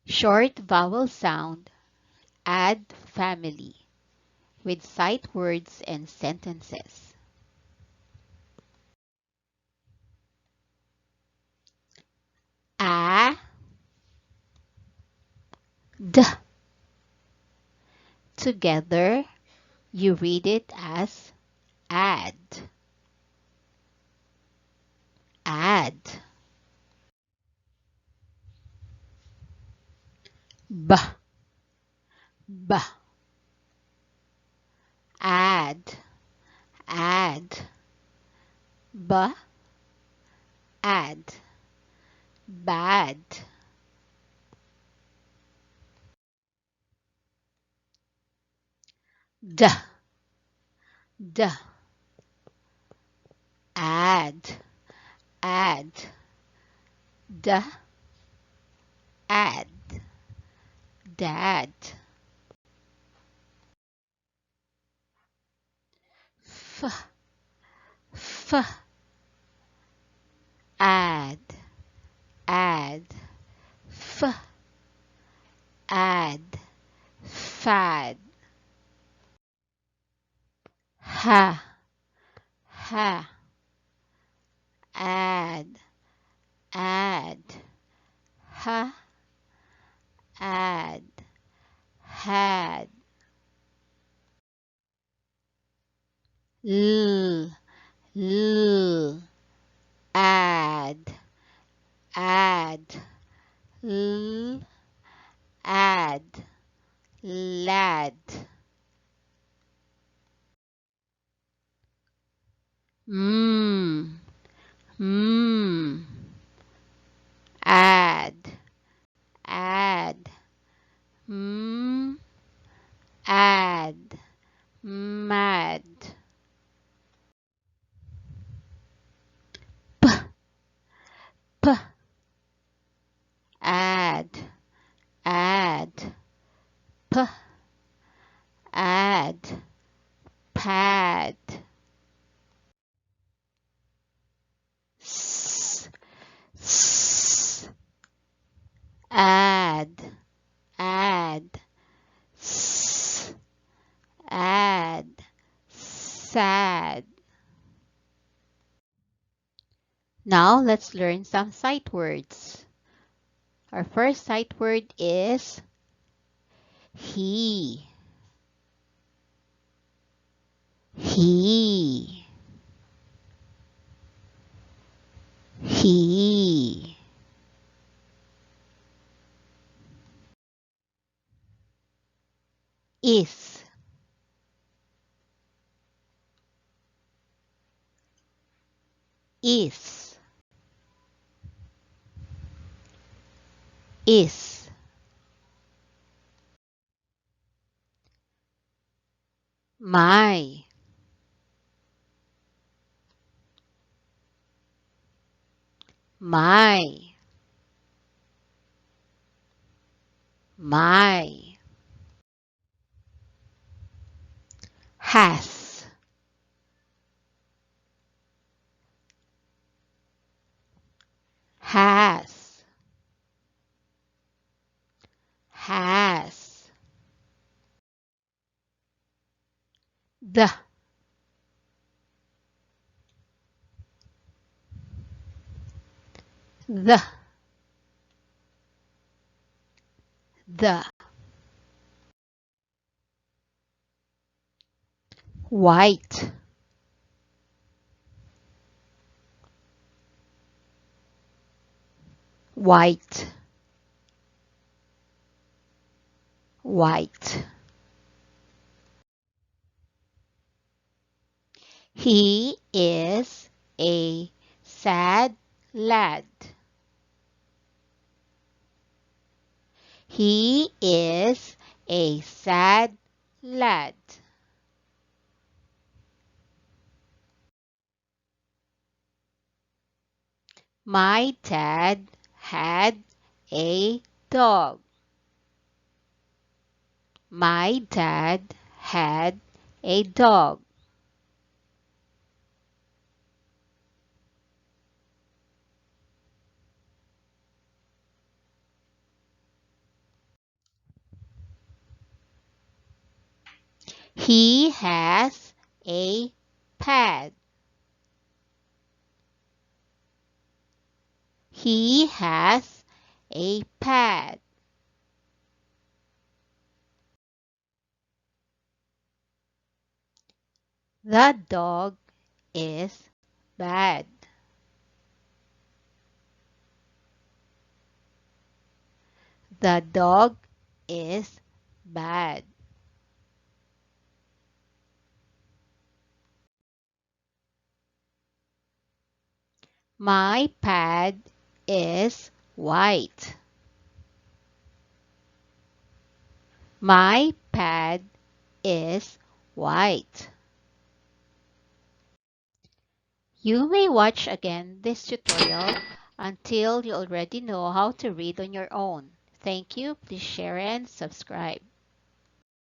Short vowel sound. Add family with sight words and sentences. A, d. Together, you read it as add. Add. B, b. Add, add. B, add. Bad. D, d. Add, add. D, add. Dad. F, f. Add, add. F, add. Fad. Ha, ha. Add, add. Ha, add. Had. L, l. Add, add. L, add. Lad. Mm, mm. Add, add. Mm, add. Mad. P, p. Add, add. P, add. Pad. S, s. Add, add. S, add. Sad. Now let's learn some sight words. Our first sight word is he. He. He. Is. Is. Is. My. My. My. Has. Has. Has. The. The. The. White. White. White. He is a sad lad. He is a sad lad. My dad had a dog. My dad had a dog. He has a pad. He has a pad. The dog is bad. The dog is bad. My pad is white. My pad is white. You may watch again this tutorial until you already know how to read on your own. Thank you. Please share and subscribe.